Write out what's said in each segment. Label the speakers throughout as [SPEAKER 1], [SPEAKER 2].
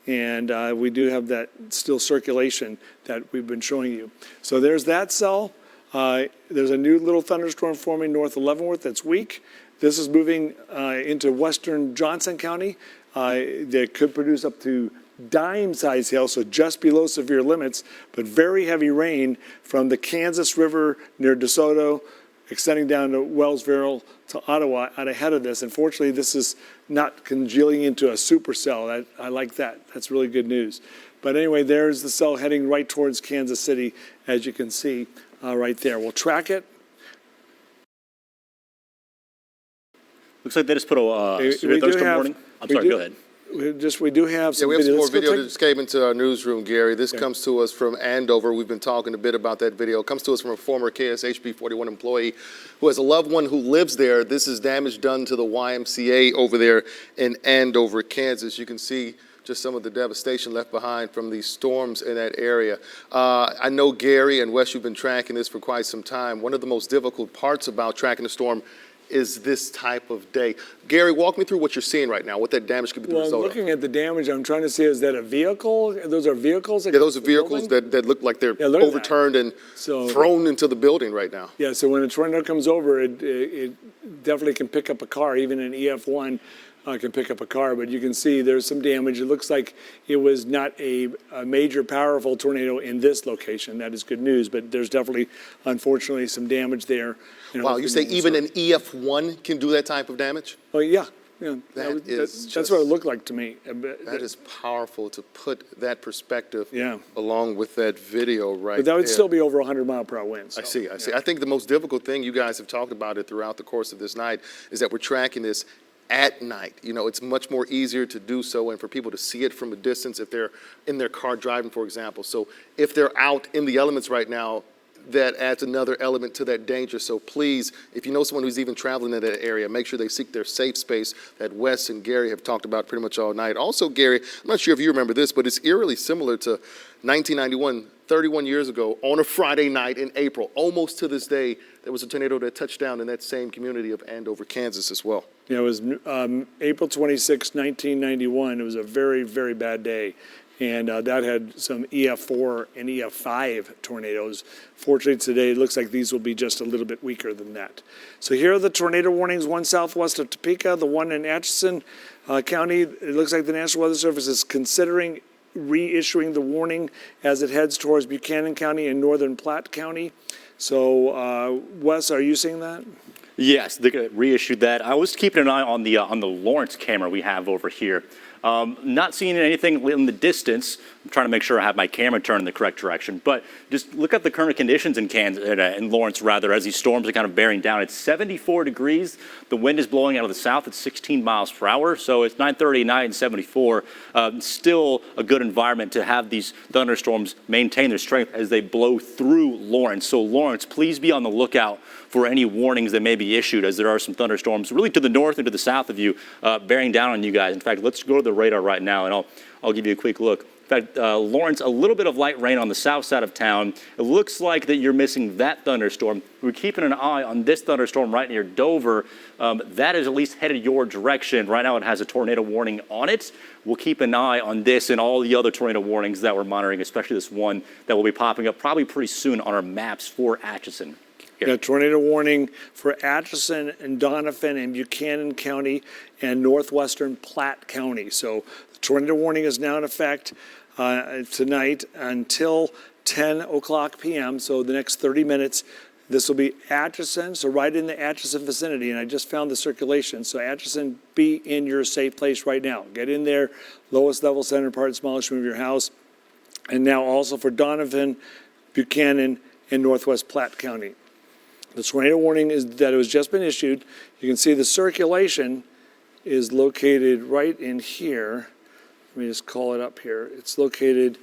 [SPEAKER 1] And we do have that still circulation that we've been showing you. So there's that cell. There's a new little thunderstorm forming north of Leavenworth that's weak. This is moving into western Johnson County. That could produce up to dime-sized hail, so just below severe limits, but very heavy rain from the Kansas River near DeSoto, extending down to Wellsville to Ottawa out ahead of this. Unfortunately, this is not congealing into a supercell. I like that. That's really good news. But anyway, there's the cell heading right towards Kansas City, as you can see right there. We'll track it.
[SPEAKER 2] Looks like they just put a severe thunderstorm warning. I'm sorry, go ahead.
[SPEAKER 1] We do have some
[SPEAKER 3] we have some more
[SPEAKER 1] video
[SPEAKER 3] that just came into our newsroom, Gary. This comes to us from Andover. We've been talking a bit about that video. It comes to us from a former KSHB 41 employee who has a loved one who lives there. This is damage done to the YMCA over there in Andover, Kansas. You can see just some of the devastation left behind from these storms in that area. I know Gary and Wes, you've been tracking this for quite some time. One of the most difficult parts about tracking the storm is this type of day. Gary, walk me through what you're seeing right now, what that damage could be the result of.
[SPEAKER 1] Well, looking at the damage, I'm trying to see, is that a vehicle? Those are vehicles?
[SPEAKER 3] Yeah, those are vehicles that look like they're overturned and thrown into the building right now.
[SPEAKER 1] Yeah, so when a tornado comes over, it definitely can pick up a car. Even an EF1 can pick up a car, but you can see there's some damage. It looks like it was not a major powerful tornado in this location. That is good news, but there's definitely, unfortunately, some damage there.
[SPEAKER 3] Wow, you say even an EF1 can do that type of damage?
[SPEAKER 1] Oh, yeah. Yeah, that's what it looked like to me.
[SPEAKER 3] That is powerful to put that perspective along with that video right there.
[SPEAKER 1] But that would still be over 100-mile-per-hour winds. So.
[SPEAKER 3] I see. I think the most difficult thing, you guys have talked about it throughout the course of this night, is that we're tracking this at night. You know, it's much more easier to do so and for people to see it from a distance if they're in their car driving, for example. So if they're out in the elements right now, that adds another element to that danger. So please, if you know someone who's even traveling in that area, make sure they seek their safe space that Wes and Gary have talked about pretty much all night. Also, Gary, I'm not sure if you remember this, but it's eerily similar to 1991, 31 years ago, on a Friday night in April. Almost to this day, there was a tornado that touched down in that same community of Andover, Kansas as well.
[SPEAKER 1] Yeah, it was April 26, 1991. It was a very, very bad day. And that had some EF4 and EF5 tornadoes. Fortunately, today it looks like these will be just a little bit weaker than that. So here are the tornado warnings, one southwest of Topeka, the one in Atchison County. It looks like the National Weather Service is considering reissuing the warning as it heads towards Buchanan County and northern Platte County. So, Wes, are you seeing that?
[SPEAKER 2] Yes, they reissued that. I was keeping an eye on the Lawrence camera we have over here. Not seeing anything in the distance. I'm trying to make sure I have my camera turned in the correct direction. But just look at the current conditions in in Lawrence, rather, as these storms are kind of bearing down. It's 74 degrees. The wind is blowing out of the south at 16 miles per hour. So it's 9:30 at night and 74. Still a good environment to have these thunderstorms maintain their strength as they blow through Lawrence. So Lawrence, please be on the lookout for any warnings that may be issued, as there are some thunderstorms really to the north and to the south of you bearing down on you guys. In fact, let's go to the radar right now, and I'll give you a quick look. In fact, Lawrence, a little bit of light rain on the south side of town. It looks like that you're missing that thunderstorm. We're keeping an eye on this thunderstorm right near Dover. That is at least headed your direction. Right now it has a tornado warning on it. We'll keep an eye on this and all the other tornado warnings that we're monitoring, especially this one that will be popping up probably pretty soon on our maps for Atchison.
[SPEAKER 1] Yeah, tornado warning for Atchison and Donovan and Buchanan County and northwestern Platte County. So the tornado warning is now in effect tonight until 10 o'clock p.m. So the next 30 minutes. This will be Atchison, so right in the Atchison vicinity, and I just found the circulation. So Atchison, be in your safe place right now. Get in there, lowest level center part, smallest room of your house. And now also for Donovan, Buchanan, and northwest Platte County. The tornado warning is that it was just been issued. You can see the circulation is located right in here. Let me just call it up here. It's located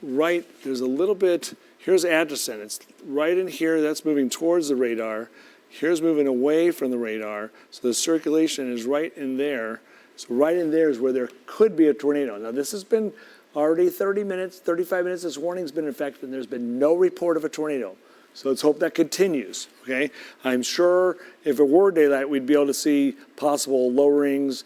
[SPEAKER 1] right, there's a little bit, here's Atchison. It's right in here, that's moving towards the radar. Here's moving away from the radar. So the circulation is right in there. So right in there is where there could be a tornado. Now this has been already 30 minutes, 35 minutes, this warning's been in effect and there's been no report of a tornado. So let's hope that continues, okay? I'm sure if it were daylight, we'd be able to see possible lowerings,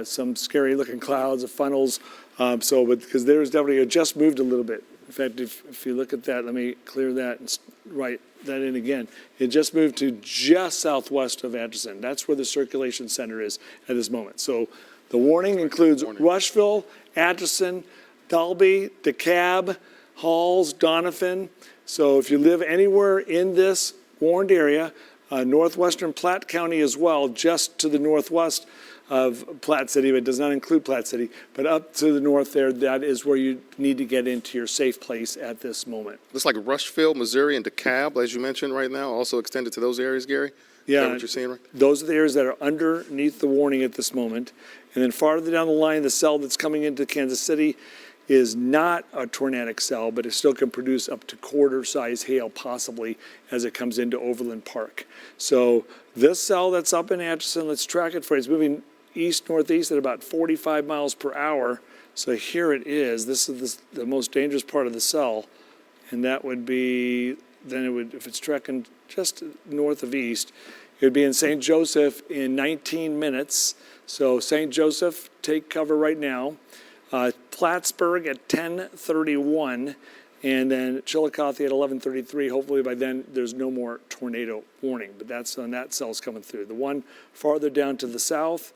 [SPEAKER 1] some scary looking clouds of funnels But because there's definitely, it just moved a little bit. In fact, if you look at that, let me clear that and write that in again. It just moved to just southwest of Atchison. That's where the circulation center is at this moment. So the warning includes Rushville, Atchison, Dalby, DeKalb, Halls, Donovan. So if you live anywhere in this warned area, northwestern Platte County as well, just to the northwest of Platte City, but it does not include Platte City, but up to the north there, that is where you need to get into your safe place at this moment.
[SPEAKER 3] Looks like Rushville, Missouri, and DeKalb, as you mentioned right now, also extended to those areas, Gary?
[SPEAKER 1] Yeah,
[SPEAKER 3] Is that what you're seeing, right?
[SPEAKER 1] Those are the areas that are underneath the warning at this moment. And then farther down the line, the cell that's coming into Kansas City is not a tornadic cell, but it still can produce up to quarter-size hail possibly as it comes into Overland Park. So this cell that's up in Atchison, let's track it for you. It's moving east-northeast at about 45 miles per hour. So here it is. This is the most dangerous part of the cell. And that would be, then it would, if it's tracking just north of east, it would be in St. Joseph in 19 minutes. So St. Joseph, take cover right now. Plattsburgh at 10:31, and then Chillicothe at 11:33. Hopefully by then there's no more tornado warning, but that's when that cell's coming through. The one farther down to the south,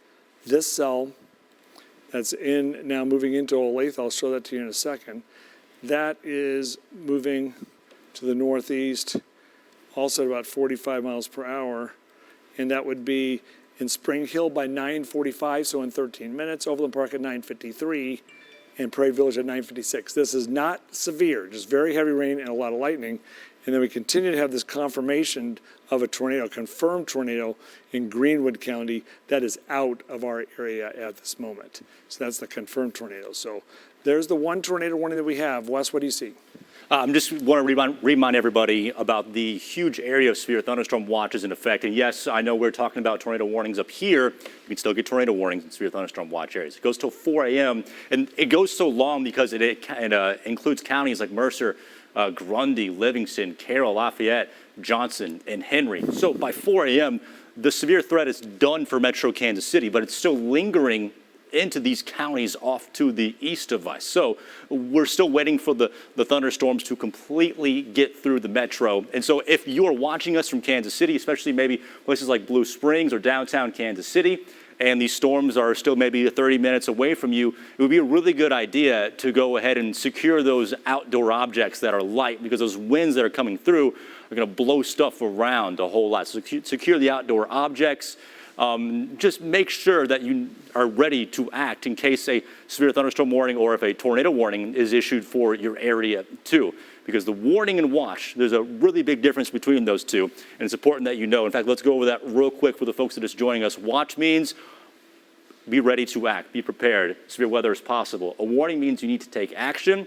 [SPEAKER 1] this cell that's in now moving into Olathe, I'll show that to you in a second. That is moving to the northeast, also at about 45 miles per hour, and that would be in Spring Hill by 9:45, so in 13 minutes, Overland Park at 9:53, and Prairie Village at 9:56. This is not severe, just very heavy rain and a lot of lightning. And then we continue to have this confirmation of a tornado, confirmed tornado in Greenwood County that is out of our area at this moment. So that's the confirmed tornado. So there's the one tornado warning that we have. Wes, what do you see?
[SPEAKER 2] Just want to remind everybody about the huge area of severe thunderstorm watches in effect. And yes, I know we're talking about tornado warnings up here. You can still get tornado warnings in severe thunderstorm watch areas. It goes till 4 a.m. And it goes so long because it includes counties like Mercer, Grundy, Livingston, Carroll, Lafayette, Johnson, and Henry. So by 4 a.m., the severe threat is done for Metro Kansas City, but it's still lingering into these counties off to the east of us. So we're still waiting for the thunderstorms to completely get through the metro. And so if you're watching us from Kansas City, especially maybe places like Blue Springs or downtown Kansas City, and these storms are still maybe 30 minutes away from you, it would be a really good idea to go ahead and secure those outdoor objects that are light, because those winds that are coming through are going to blow stuff around a whole lot. So secure the outdoor objects. Just make sure that you are ready to act in case a severe thunderstorm warning or if a tornado warning is issued for your area too. Because the warning and watch, there's a really big difference between those two, and it's important that you know. In fact, let's go over that real quick for the folks that are just joining us. Watch means be ready to act, be prepared. Severe weather is possible. A warning means you need to take action.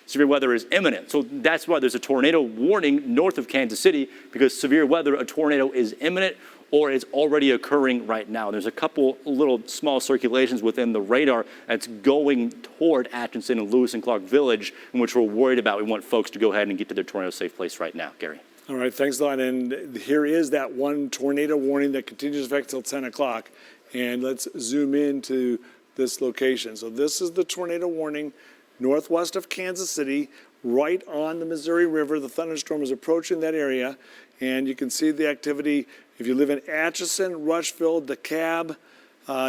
[SPEAKER 2] Severe weather is imminent. So that's why there's a tornado warning north of Kansas City, because severe weather, a tornado is imminent or it's already occurring right now. There's a couple little small circulations within the radar that's going toward Atchison and Lewis and Clark Village, in which we're worried about. We want folks to go ahead and get to their tornado safe place right now. Gary.
[SPEAKER 1] All right, thanks a lot. And here is that one tornado warning that continues to affect till 10 o'clock. And let's zoom into this location. So this is the tornado warning northwest of Kansas City, right on the Missouri River. The thunderstorm is approaching that area, and you can see the activity. If you live in Atchison, Rushville, DeKalb,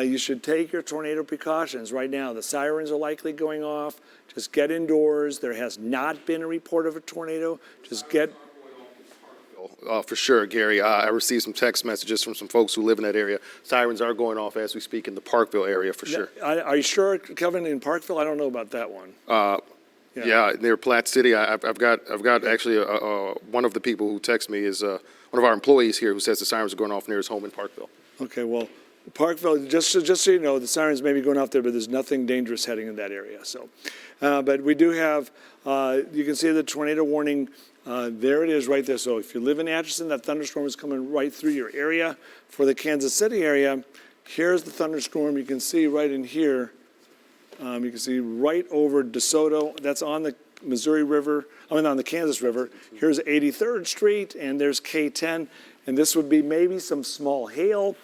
[SPEAKER 1] you should take your tornado precautions right now. The sirens are likely going off. Just get indoors. There has not been a report of a tornado. Just get...
[SPEAKER 3] For sure, Gary. I received some text messages from some folks who live in that area. Sirens are going off as we speak in the Parkville area, for sure.
[SPEAKER 1] Are you sure, Kevin, in Parkville? I don't know about that one.
[SPEAKER 3] Yeah, near Platte City. I've got actually one of the people who text me is one of our employees here who says the sirens are going off near his home in Parkville.
[SPEAKER 1] Okay, well, Parkville, just so you know, the sirens may be going off there, but there's nothing dangerous heading in that area. So, but we do have, you can see the tornado warning. There it is right there. So if you live in Atchison, that thunderstorm is coming right through your area. For the Kansas City area, here's the thunderstorm. You can see right in here. You can see right over DeSoto. That's on the Missouri River. On the Kansas River. Here's 83rd Street, and there's K10. And this would be maybe some small hail,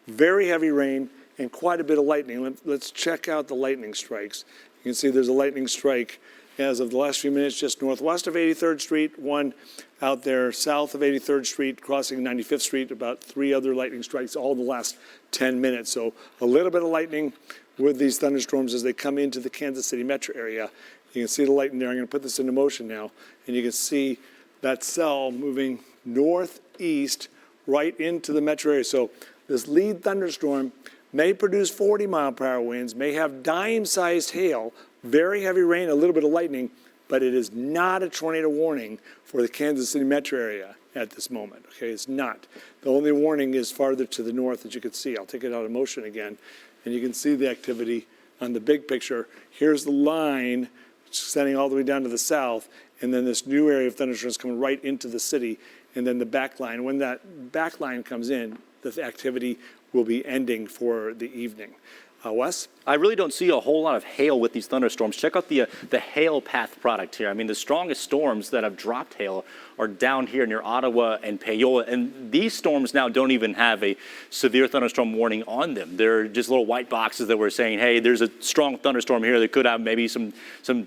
[SPEAKER 1] very heavy rain, and quite a bit of lightning. Let's check out the lightning strikes. You can see there's a lightning strike as of the last few minutes just northwest of 83rd Street, one out there south of 83rd Street, crossing 95th Street, about 3 other lightning strikes all in the last 10 minutes. So a little bit of lightning with these thunderstorms as they come into the Kansas City metro area. You can see the lightning there. I'm going to put this into motion now, and you can see that cell moving northeast right into the metro area. So this lead thunderstorm may produce 40-mile-per-hour winds, may have dime-sized hail, very heavy rain, a little bit of lightning, but it is not a tornado warning for the Kansas City metro area at this moment. Okay, it's not. The only warning is farther to the north, as you can see. I'll take it out of motion again, and you can see the activity on the big picture. Here's the line extending all the way down to the south, and then this new area of thunderstorms coming right into the city, and then the back line. When that back line comes in, the activity will be ending for the evening. Wes?
[SPEAKER 2] I really don't see a whole lot of hail with these thunderstorms. Check out the hail path product here. I mean, the strongest storms that have dropped hail are down here near Ottawa and Paola, and these storms now don't even have a severe thunderstorm warning on them. They're just little white boxes that were saying, hey, there's a strong thunderstorm here that could have maybe some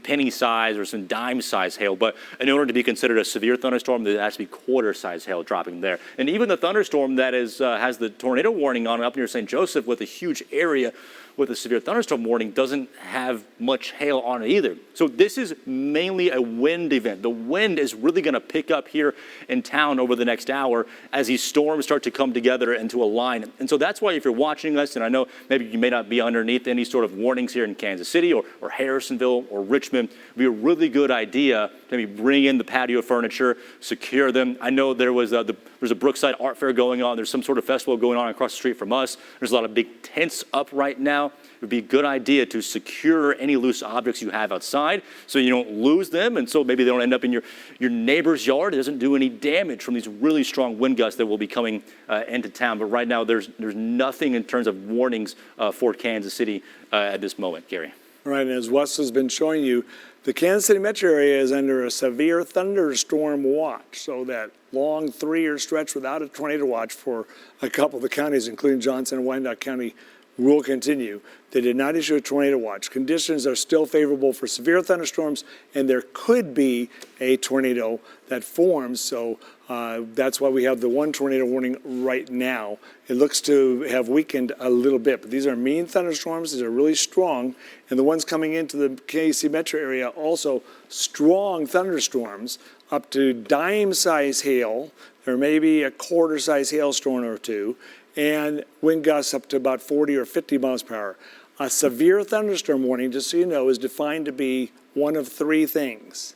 [SPEAKER 2] penny size or some dime size hail, but in order to be considered a severe thunderstorm, there has to be quarter size hail dropping there. And even the thunderstorm that is has the tornado warning on it up near St. Joseph with a huge area with a severe thunderstorm warning doesn't have much hail on it either. So this is mainly a wind event. The wind is really going to pick up here in town over the next hour as these storms start to come together into a line. And so that's why if you're watching us, and I know maybe you may not be underneath any sort of warnings here in Kansas City or Harrisonville or Richmond, it would be a really good idea to maybe bring in the patio furniture, secure them. I know there's a Brookside Art Fair going on. There's some sort of festival going on across the street from us. There's a lot of big tents up right now. It would be a good idea to secure any loose objects you have outside so you don't lose them, and so maybe they don't end up in your neighbor's yard. It doesn't do any damage from these really strong wind gusts that will be coming into town. But right now, there's nothing in terms of warnings for Kansas City at this moment, Gary.
[SPEAKER 1] All right, and as Wes has been showing you, the Kansas City metro area is under a severe thunderstorm watch, so that long 3-year stretch without a tornado watch for a couple of the counties, including Johnson and Wyandotte County, will continue. They did not issue a tornado watch. Conditions are still favorable for severe thunderstorms, and there could be a tornado that forms. So that's why we have the one tornado warning right now. It looks to have weakened a little bit, but these are mean thunderstorms. These are really strong. And the ones coming into the KC metro area, also strong thunderstorms, up to dime-size hail. There may be a quarter-size hailstorm or two, and wind gusts up to about 40 or 50 miles per hour. A severe thunderstorm warning, just so you know, is defined to be one of 3 things.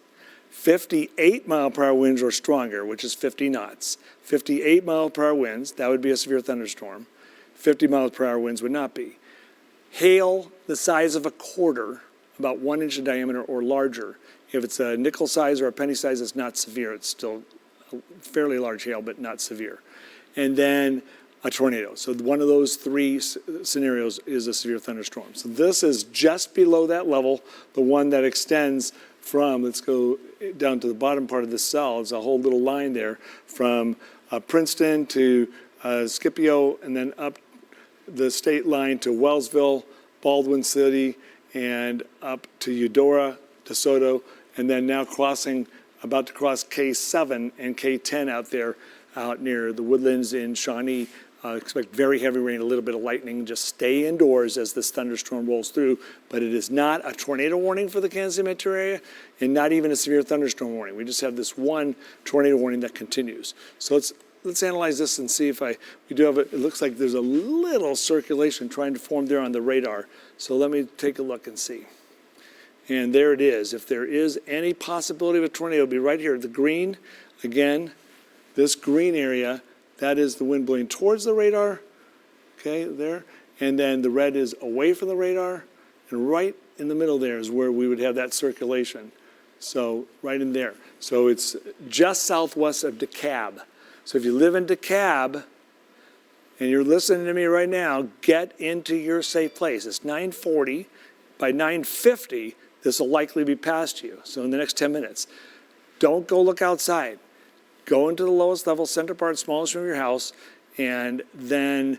[SPEAKER 1] 58-mile-per-hour winds or stronger, which is 50 knots. 58-mile-per-hour winds, that would be a severe thunderstorm. 50-mile-per-hour winds would not be. Hail the size of a quarter, about 1 inch in diameter or larger. If it's a nickel size or a penny size, it's not severe. It's still a fairly large hail, but not severe. And then a tornado. So one of those 3 scenarios is a severe thunderstorm. So this is just below that level, the one that extends from, let's go down to the bottom part of the cell. It's a whole little line there from Princeton to Scipio, and then up the state line to Wellsville, Baldwin City, and up to Eudora, DeSoto, and then now about to cross K7 and K10 out there, out near the Woodlands in Shawnee. Expect very heavy rain, a little bit of lightning. Just stay indoors as this thunderstorm rolls through. But it is not a tornado warning for the Kansas City metro area, and not even a severe thunderstorm warning. We just have this one tornado warning that continues. So let's analyze this and see if we do have it. It looks like there's a little circulation trying to form there on the radar. So let me take a look and see. And there it is. If there is any possibility of a tornado, it'll be right here. The green, again, this green area, that is the wind blowing towards the radar, okay, there. And then the red is away from the radar, and right in the middle there is where we would have that circulation. So right in there. So it's just southwest of DeKalb. So if you live in DeKalb and you're listening to me right now, get into your safe place. It's 9:40. By 9:50, this will likely be past you. So in the next 10 minutes, don't go look outside. Go into the lowest level, center part, smallest room of your house, and then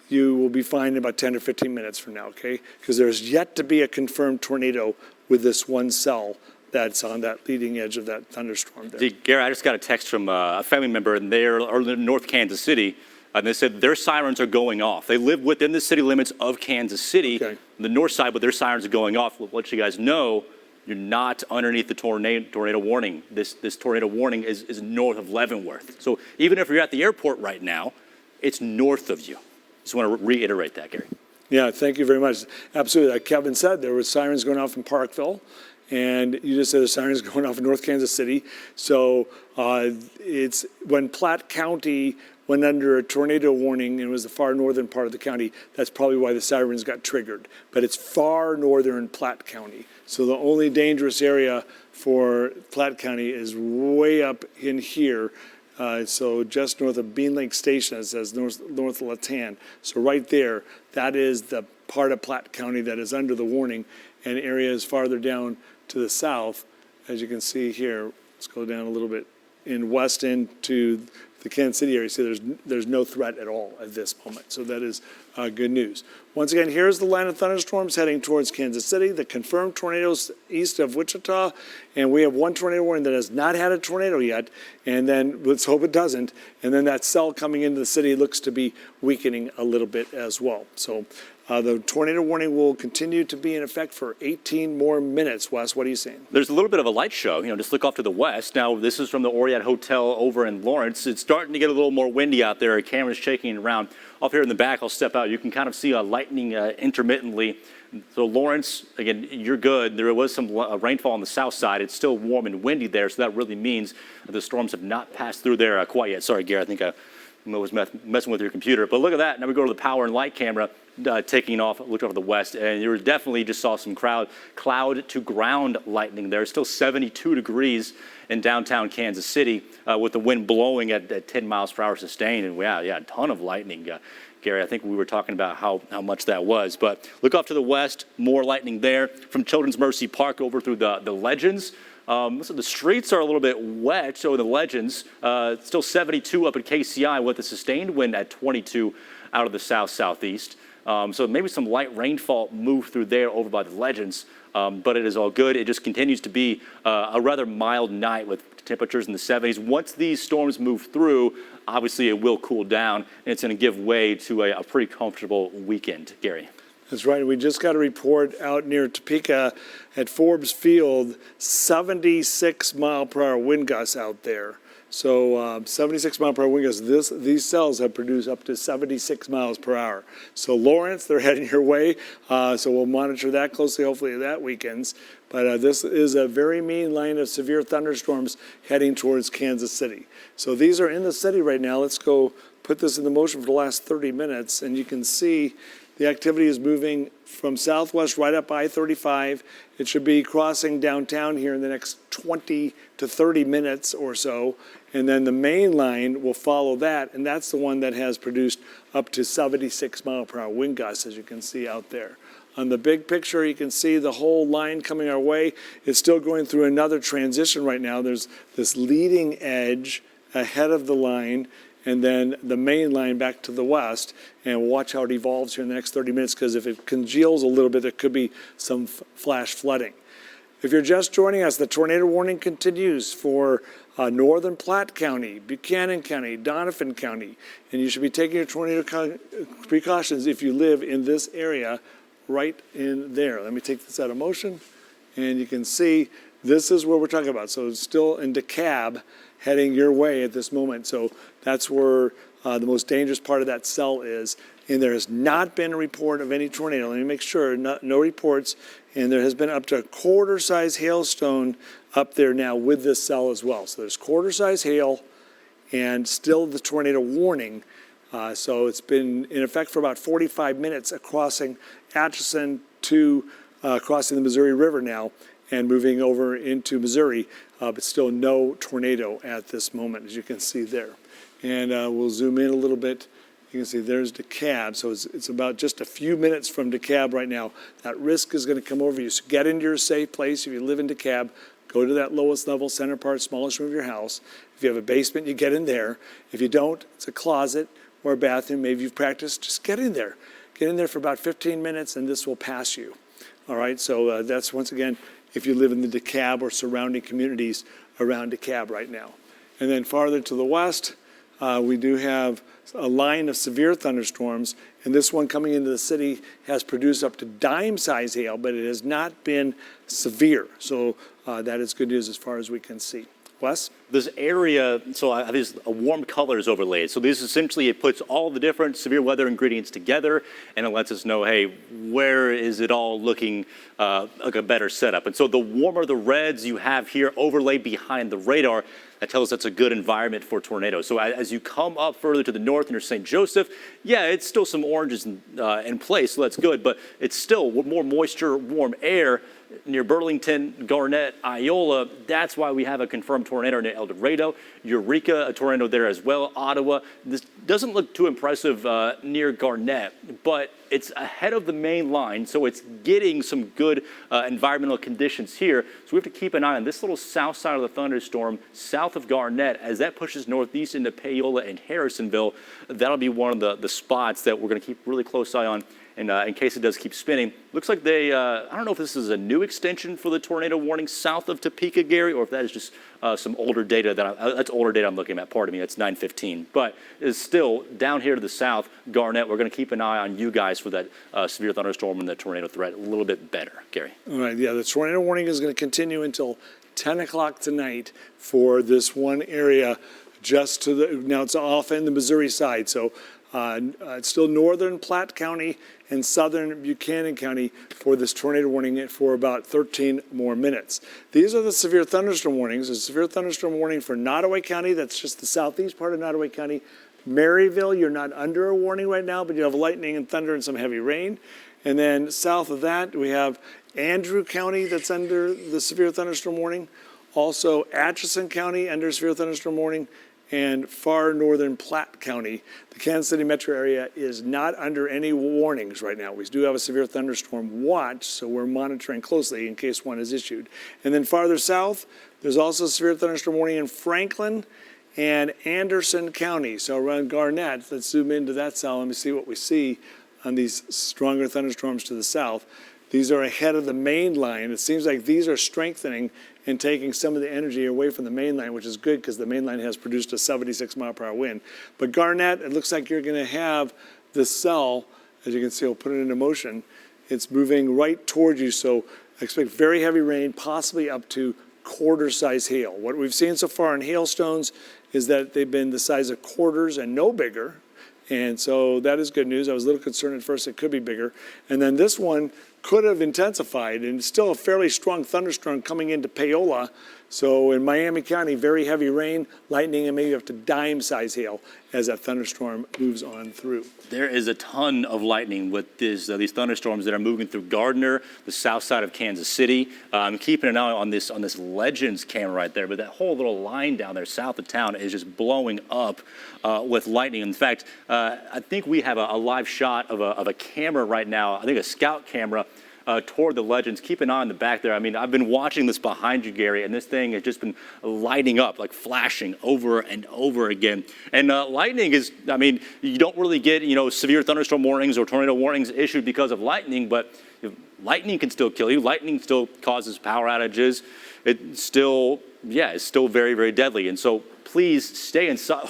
[SPEAKER 1] you will be fine in about 10 or 15 minutes from now, okay? Because there's yet to be a confirmed tornado with this one cell that's on that leading edge of that thunderstorm there.
[SPEAKER 2] Gary, I just got a text from a family member, and they're in North Kansas City, and they said their sirens are going off. They live within the city limits of Kansas City,
[SPEAKER 1] Okay.
[SPEAKER 2] the north side, but their sirens are going off. We'll let you guys know you're not underneath the tornado warning. This tornado warning is north of Leavenworth. So even if you're at the airport right now, it's north of you. Just want to reiterate that, Gary.
[SPEAKER 1] Yeah, thank you very much. Absolutely. Like Kevin said, there were sirens going off in Parkville, and you just said the sirens going off in North Kansas City. So it's when Platte County went under a tornado warning, and it was the far northern part of the county, that's probably why the sirens got triggered. But it's far northern Platte County. So the only dangerous area for Platte County is way up in here. So just north of Bean Lake Station, it says north of Latan. So right there, that is the part of Platte County that is under the warning, and areas farther down to the south, as you can see here. Let's go down a little bit in Weston to the Kansas City area. So there's no threat at all at this moment. So that is good news. Once again, here's the line of thunderstorms heading towards Kansas City, the confirmed tornadoes east of Wichita, and we have one tornado warning that has not had a tornado yet, and then let's hope it doesn't, and then that cell coming into the city looks to be weakening a little bit as well. So the tornado warning will continue to be in effect for 18 more minutes. Wes, what are you saying?
[SPEAKER 2] There's a little bit of a light show. Just look off to the west. Now, this is from the Oriat Hotel over in Lawrence. It's starting to get a little more windy out there. Our camera's shaking around. Off here in the back, I'll step out. You can kind of see lightning intermittently. So Lawrence, again, you're good. There was some rainfall on the south side. It's still warm and windy there, so that really means that the storms have not passed through there quite yet. Sorry, Gary, I think I was messing with your computer. But look at that. Now we go to the power and light camera. Taking off, looked over the west, and you definitely just saw some cloud to ground lightning there. Still 72 degrees in downtown Kansas City with the wind blowing at 10 miles per hour sustained. And yeah, a ton of lightning. Gary, I think we were talking about how much that was. But look off to the west, more lightning there. From Children's Mercy Park over through the Legends. Listen, the streets are a little bit wet, so the Legends, still 72 up at KCI with a sustained wind at 22 out of the southeast. So maybe some light rainfall moved through there over by the Legends, but it is all good. It just continues to be a rather mild night with temperatures in the 70s. Once these storms move through, obviously it will cool down, and it's going to give way to a pretty comfortable weekend. Gary.
[SPEAKER 1] That's right. We just got a report out near Topeka at Forbes Field, 76 mile per hour wind gusts out there. So 76 mile per hour wind gusts. These cells have produced up to 76 miles per hour. So Lawrence, they're heading your way. So we'll monitor that closely. Hopefully that weekends. But this is a very mean line of severe thunderstorms heading towards Kansas City. So these are in the city right now. Let's go put this into motion for the last 30 minutes, and you can see the activity is moving from southwest right up I-35. It should be crossing downtown here in the next 20 to 30 minutes or so. And then the main line will follow that, and that's the one that has produced up to 76 mile per hour wind gusts, as you can see out there. On the big picture, you can see the whole line coming our way. It's still going through another transition right now. There's this leading edge ahead of the line, and then the main line back to the west, and watch how it evolves here in the next 30 minutes, because if it congeals a little bit, there could be some flash flooding. If you're just joining us, the tornado warning continues for northern Platte County, Buchanan County, Donovan County, and you should be taking your tornado precautions if you live in this area right in there. Let me take this out of motion, and you can see this is what we're talking about. So it's still in DeKalb, heading your way at this moment. So that's where the most dangerous part of that cell is. And there has not been a report of any tornado. Let me make sure, no reports. And there has been up to a quarter-size hailstone up there now with this cell as well. So there's quarter-size hail and still the tornado warning. So it's been in effect for about 45 minutes crossing Atchison to crossing the Missouri River now and moving over into Missouri, but still no tornado at this moment, as you can see there. And we'll zoom in a little bit. You can see there's DeKalb, so it's about just a few minutes from DeKalb right now. That risk is going to come over you. So get into your safe place. If you live in DeKalb, go to that lowest level, center part, smallest room of your house. If you have a basement, you get in there. If you don't, it's a closet or a bathroom, maybe you've practiced, just get in there. Get in there for about 15 minutes and this will pass you. All right, so that's once again, if you live in the DeKalb or surrounding communities around DeKalb right now. And then farther to the west, we do have a line of severe thunderstorms, and this one coming into the city has produced up to dime-size hail, but it has not been severe. So that is good news as far as we can see. Wes?
[SPEAKER 2] This area, so I have these warm colors overlaid. So this essentially, it puts all the different severe weather ingredients together, and it lets us know, hey, where is it all looking like a better setup? And so the warmer the reds you have here overlaid behind the radar, that tells us that's a good environment for tornadoes. So as you come up further to the north near St. Joseph, yeah, it's still some oranges in place, so that's good, but it's still more moisture, warm air near Burlington, Garnett, Iola. That's why we have a confirmed tornado near El Dorado. Eureka, a tornado there as well. Ottawa. This doesn't look too impressive near Garnett, but it's ahead of the main line, so it's getting some good environmental conditions here. So we have to keep an eye on this little south side of the thunderstorm, south of Garnett, as that pushes northeast into Paola and Harrisonville. That'll be one of the spots that we're going to keep really close eye on. And in case it does keep spinning, looks like they, I don't know if this is a new extension for the tornado warning south of Topeka, Gary, or if that is just some older data that's older data I'm looking at, pardon me, that's 915. But it's still down here to the south, Garnett, we're going to keep an eye on you guys for that severe thunderstorm and the tornado threat a little bit better, Gary.
[SPEAKER 1] All right, yeah, the tornado warning is going to continue until 10 o'clock tonight for this one area just to the, now it's off in the Missouri side, so it's still northern Platte County and southern Buchanan County for this tornado warning for about 13 more minutes. These are the severe thunderstorm warnings. A severe thunderstorm warning for Nottoway County, that's just the southeast part of Nottoway County. Maryville, you're not under a warning right now, but you have lightning and thunder and some heavy rain. And then south of that, we have Andrew County that's under the severe thunderstorm warning. Also Atchison County under severe thunderstorm warning, and far northern Platte County. The Kansas City metro area is not under any warnings right now. We do have a severe thunderstorm watch, so we're monitoring closely in case one is issued. And then farther south, there's also a severe thunderstorm warning in Franklin and Anderson County. So around Garnett, let's zoom into that cell. Let me see what we see on these stronger thunderstorms to the south. These are ahead of the main line. It seems like these are strengthening and taking some of the energy away from the main line, which is good because the main line has produced a 76-mile-per-hour wind. But Garnett, it looks like you're going to have this cell, as you can see, I'll put it into motion. It's moving right towards you, so expect very heavy rain, possibly up to quarter-size hail. What we've seen so far in hailstones is that they've been the size of quarters and no bigger. And so that is good news. I was a little concerned at first it could be bigger. And then this one could have intensified, and it's still a fairly strong thunderstorm coming into Paola. So in Miami County, very heavy rain, lightning, and maybe up to dime-size hail as that thunderstorm moves on through.
[SPEAKER 2] There is a ton of lightning with these thunderstorms that are moving through Gardner, the south side of Kansas City. I'm keeping an eye on this Legends camera right there, but that whole little line down there south of town is just blowing up with lightning. In fact, I think we have a live shot of a camera right now, I think a scout camera, toward the Legends. Keep an eye on the back there. I mean, I've been watching this behind you, Gary, and this thing has just been lighting up, like flashing over and over again. And lightning is, I mean, you don't really get, severe thunderstorm warnings or tornado warnings issued because of lightning, but lightning can still kill you. Lightning still causes power outages. It's still very, very deadly. And so please stay inside.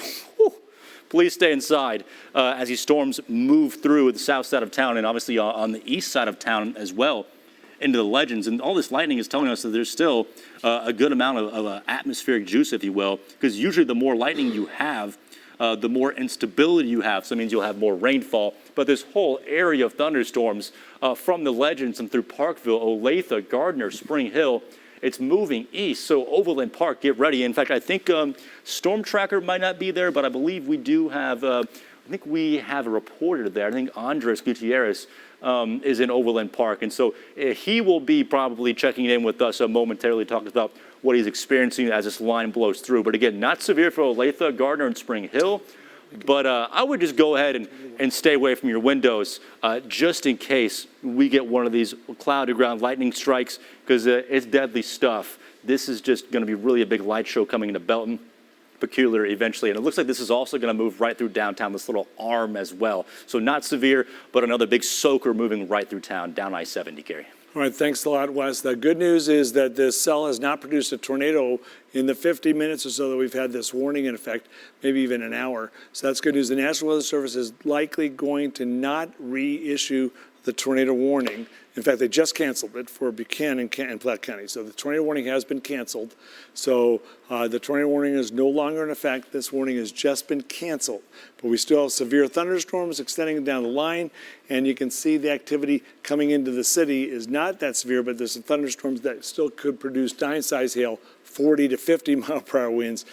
[SPEAKER 2] Please stay inside as these storms move through the south side of town and obviously on the east side of town as well into the Legends. And all this lightning is telling us that there's still a good amount of atmospheric juice, if you will, because usually the more lightning you have, the more instability you have. So it means you'll have more rainfall. But this whole area of thunderstorms from the Legends and through Parkville, Olathe, Gardner, Spring Hill, it's moving east, so Overland Park, get ready. In fact, I think Storm Tracker might not be there, but I believe we do have, we have a reporter there. I think Andres Gutierrez is in Overland Park, and so he will be probably checking in with us momentarily, talking about what he's experiencing as this line blows through. But again, not severe for Olathe, Gardner, and Spring Hill. But I would just go ahead and stay away from your windows just in case we get one of these cloud-to-ground lightning strikes, because it's deadly stuff. This is just going to be really a big light show coming into Belton. peculiar eventually. And it looks like this is also going to move right through downtown, this little arm as well. So not severe, but another big soaker moving right through town, down I-70, Gary.
[SPEAKER 1] All right, thanks a lot, Wes. The good news is that this cell has not produced a tornado in the 50 minutes or so that we've had this warning in effect, maybe even an hour. So that's good news. The National Weather Service is likely going to not reissue the tornado warning. In fact, they just canceled it for Buchanan and Platte County. So the tornado warning has been canceled. So the tornado warning is no longer in effect. This warning has just been canceled. But we still have severe thunderstorms extending down the line. And you can see the activity coming into the city is not that severe, but there's some thunderstorms that still could produce dime-size hail, 40 to 50 mile per hour winds.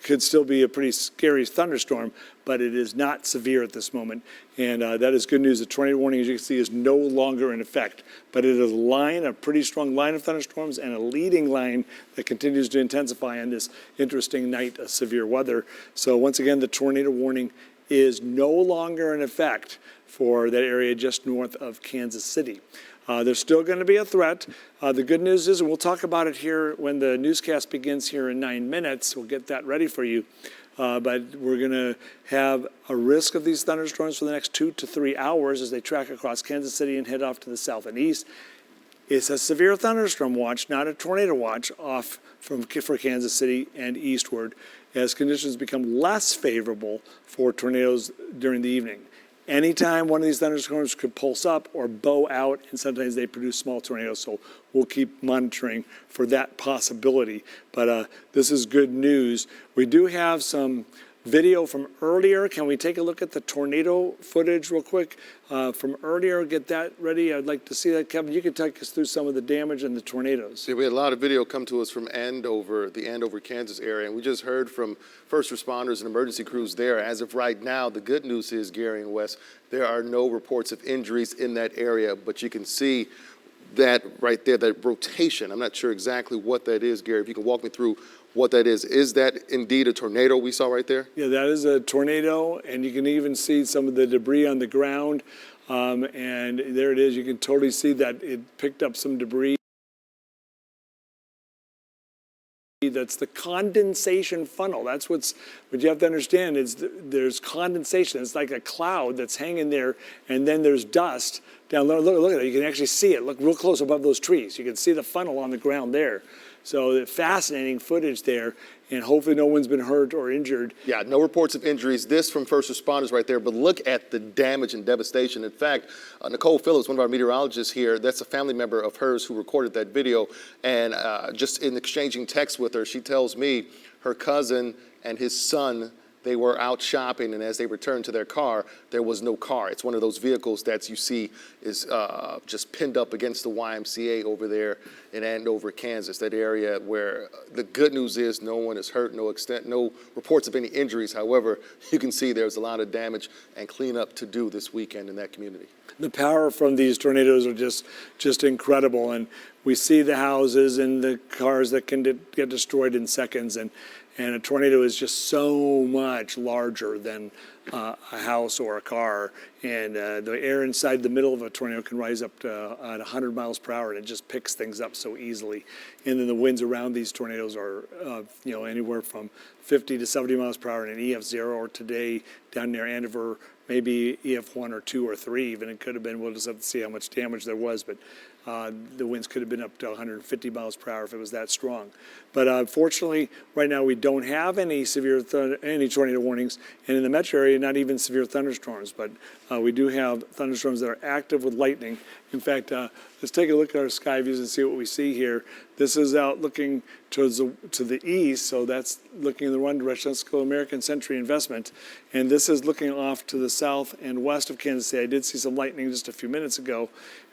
[SPEAKER 1] Could still be a pretty scary thunderstorm, but it is not severe at this moment. And that is good news. The tornado warning, as you can see, is no longer in effect, but it is a pretty strong line of thunderstorms and a leading line that continues to intensify on this interesting night of severe weather. So once again, the tornado warning is no longer in effect for that area just north of Kansas City. There's still going to be a threat. The good news is, and we'll talk about it here when the newscast begins here in 9 minutes. We'll get that ready for you. But we're going to have a risk of these thunderstorms for the next 2 to 3 hours as they track across Kansas City and head off to the south and east. It's a severe thunderstorm watch, not a tornado watch, for Kansas City and eastward as conditions become less favorable for tornadoes during the evening. Anytime one of these thunderstorms could pulse up or bow out, and sometimes they produce small tornadoes, so we'll keep monitoring for that possibility. But this is good news. We do have some video from earlier. Can we take a look at the tornado footage real quick from earlier? Get that ready. I'd like to see that. Kevin, you can take us through some of the damage and the tornadoes.
[SPEAKER 3] Yeah, we had a lot of video come to us from Andover, the Andover, Kansas area, and we just heard from first responders and emergency crews there. As of right now, the good news is, Gary and Wes, there are no reports of injuries in that area, but you can see that right there, that rotation. I'm not sure exactly what that is, Gary. If you can walk me through what that is. Is that indeed a tornado we saw right there?
[SPEAKER 1] Yeah, that is a tornado, and you can even see some of the debris on the ground. And there it is. You can totally see that it picked up some debris. That's the condensation funnel. That's what you have to understand is there's condensation. It's like a cloud that's hanging there, and then there's dust down. Look at it. You can actually see it. Look real close above those trees. You can see the funnel on the ground there. So fascinating footage there, and hopefully no one's been hurt or injured.
[SPEAKER 3] Yeah, no reports of injuries. This from first responders right there, but look at the damage and devastation. In fact, Nicole Phillips, one of our meteorologists here, that's a family member of hers who recorded that video, and just in exchanging texts with her, she tells me her cousin and his son, they were out shopping, and as they returned to their car, there was no car. It's one of those vehicles that you see is just pinned up against the YMCA over there in Andover, Kansas, that area where the good news is no one is hurt, no reports of any injuries. However, you can see there's a lot of damage and cleanup to do this weekend in that community.
[SPEAKER 1] The power from these tornadoes are just incredible, and we see the houses and the cars that can get destroyed in seconds, and a tornado is just so much larger than a house or a car, and the air inside the middle of a tornado can rise up to at 100 miles per hour, and it just picks things up so easily. And then the winds around these tornadoes are anywhere from 50 to 70 miles per hour in an EF0, or today down near Andover, maybe EF1 or 2 or 3 even. It could have been, we'll just have to see how much damage there was, but the winds could have been up to 150 miles per hour if it was that strong. But fortunately, right now we don't have any any tornado warnings, and in the metro area, not even severe thunderstorms. But we do have thunderstorms that are active with lightning. In fact, let's take a look at our sky views and see what we see here. This is out looking to the east, so that's looking in the one direction. That's called American Century Investment, and this is looking off to the south and west of Kansas City. I did see some lightning just a few minutes ago,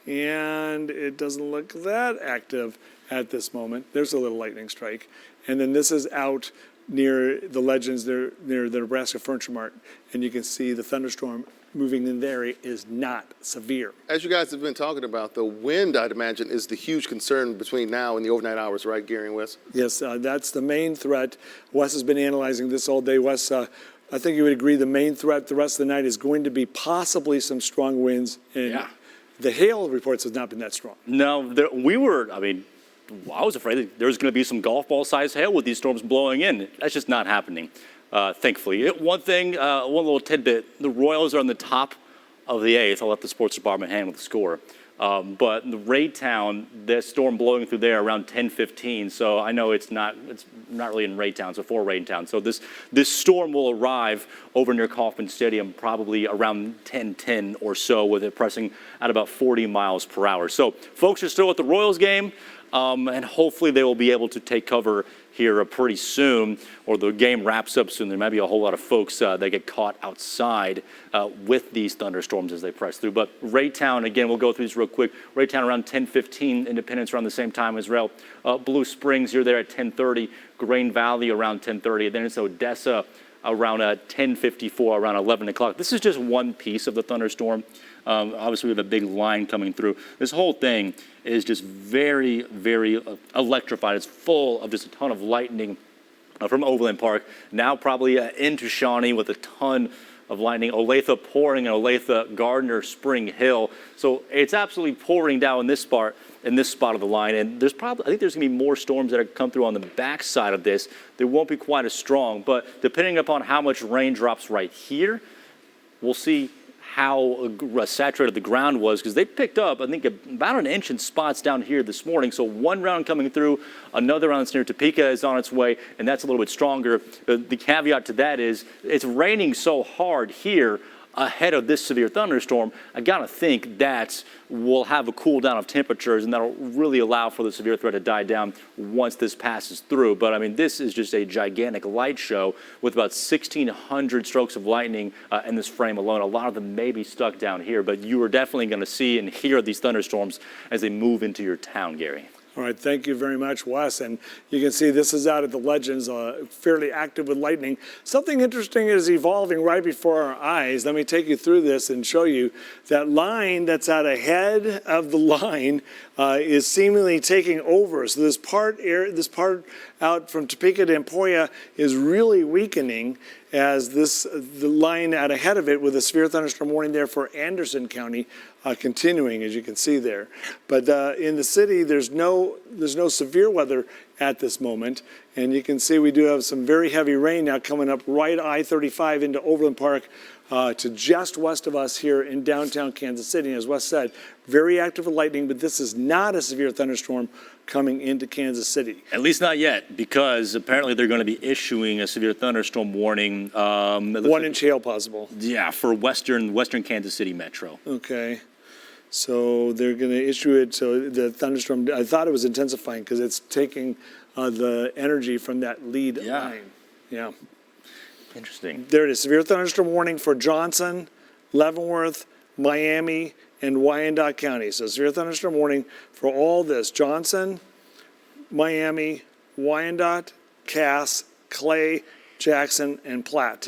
[SPEAKER 1] and it doesn't look that active at this moment. There's a little lightning strike. And then this is out near the Legends, near the Nebraska Furniture Mart, and you can see the thunderstorm moving in there is not severe.
[SPEAKER 3] As you guys have been talking about, the wind, I'd imagine, is the huge concern between now and the overnight hours, right, Gary and Wes?
[SPEAKER 1] Yes, that's the main threat. Wes has been analyzing this all day. Wes, I think you would agree the main threat the rest of the night is going to be possibly some strong winds. And
[SPEAKER 2] yeah.
[SPEAKER 1] The hail reports have not been that strong.
[SPEAKER 2] No, I was afraid that there was going to be some golf ball sized hail with these storms blowing in. That's just not happening, thankfully. One thing, one little tidbit, the Royals are on the top of the eighth. I'll let the sports department handle the score. But in the Raytown, the storm blowing through there around 10:15. So I know it's not really in Raytown, so for Raytown. So this storm will arrive over near Kauffman Stadium probably around 10:10 or so, with it pressing at about 40 miles per hour. So folks are still at the Royals game, and hopefully they will be able to take cover here pretty soon, or the game wraps up soon. There might be a whole lot of folks that get caught outside with these thunderstorms as they press through. But Raytown, again, we'll go through these real quick. Raytown around 10:15, Independence around the same time as well. Blue Springs, you're there at 10:30. Grain Valley around 10:30. And then it's Odessa around 10:54, around 11 o'clock. This is just one piece of the thunderstorm. Obviously, we have a big line coming through. This whole thing is just very, very electrified. It's full of just a ton of lightning from Overland Park. Now probably into Shawnee with a ton of lightning. Olathe pouring in Olathe, Gardner, Spring Hill. So it's absolutely pouring down in this spot of the line. And I think there's going to be more storms that come through on the backside of this. They won't be quite as strong, but depending upon how much rain drops right here, we'll see how saturated the ground was, because they picked up, I think, about an inch in spots down here this morning. So one round coming through, another round that's near Topeka is on its way, and that's a little bit stronger. The caveat to that is it's raining so hard here ahead of this severe thunderstorm. I got to think that we'll have a cool down of temperatures, and that'll really allow for the severe threat to die down once this passes through. But I mean, this is just a gigantic light show with about 1,600 strokes of lightning in this frame alone. A lot of them may be stuck down here, but you are definitely going to see and hear these thunderstorms as they move into your town, Gary.
[SPEAKER 1] All right, thank you very much, Wes. And you can see this is out at the Legends, fairly active with lightning. Something interesting is evolving right before our eyes. Let me take you through this and show you that line that's out ahead of the line is seemingly taking over. So this part out from Topeka to Emporia is really weakening, as the line out ahead of it with a severe thunderstorm warning there for Anderson County continuing, as you can see there. But in the city, there's no severe weather at this moment, and you can see we do have some very heavy rain now coming up right I-35 into Overland Park to just west of us here in downtown Kansas City. And as Wes said, very active with lightning, but this is not a severe thunderstorm coming into Kansas City.
[SPEAKER 2] At least not yet, because apparently they're going to be issuing a severe thunderstorm warning.
[SPEAKER 1] 1 inch hail possible.
[SPEAKER 2] Yeah, for western Kansas City metro.
[SPEAKER 1] Okay. So they're going to issue it. So the thunderstorm, I thought it was intensifying because it's taking the energy from that lead line. Yeah.
[SPEAKER 2] Interesting.
[SPEAKER 1] There it is. Severe thunderstorm warning for Johnson, Leavenworth, Miami, and Wyandotte County. So severe thunderstorm warning for all this: Johnson, Miami, Wyandotte, Cass, Clay, Jackson, and Platte.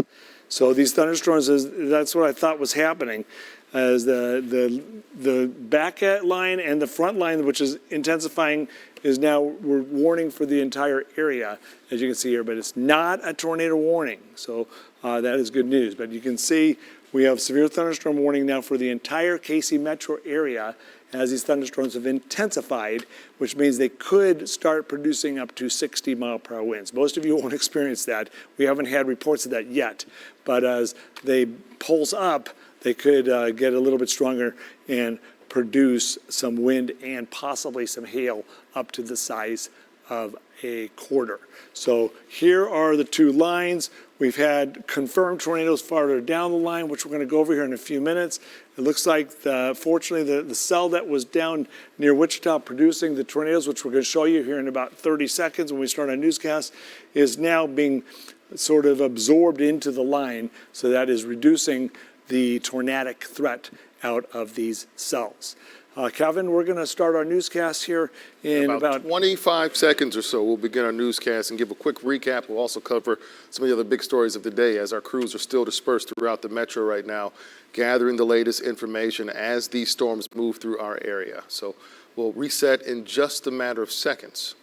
[SPEAKER 1] So these thunderstorms, that's what I thought was happening, as the back line and the front line, which is intensifying, is now, we're warning for the entire area, as you can see here, but it's not a tornado warning. So that is good news. But you can see we have severe thunderstorm warning now for the entire KC metro area as these thunderstorms have intensified, which means they could start producing up to 60-mile-per-hour winds. Most of you won't experience that. We haven't had reports of that yet. But as they pulse up, they could get a little bit stronger and produce some wind and possibly some hail up to the size of a quarter. So here are the two lines. We've had confirmed tornadoes farther down the line, which we're going to go over here in a few minutes. It looks like, fortunately, the cell that was down near Wichita producing the tornadoes, which we're going to show you here in about 30 seconds when we start our newscast, is now being sort of absorbed into the line. So that is reducing the tornadic threat out of these cells. Kevin, we're going to start our newscast here in about
[SPEAKER 3] 25 seconds or so. We'll begin our newscast and give a quick recap. We'll also cover some of the other big stories of the day, as our crews are still dispersed throughout the metro right now, gathering the latest information as these storms move through our area. So we'll reset in just a matter of seconds.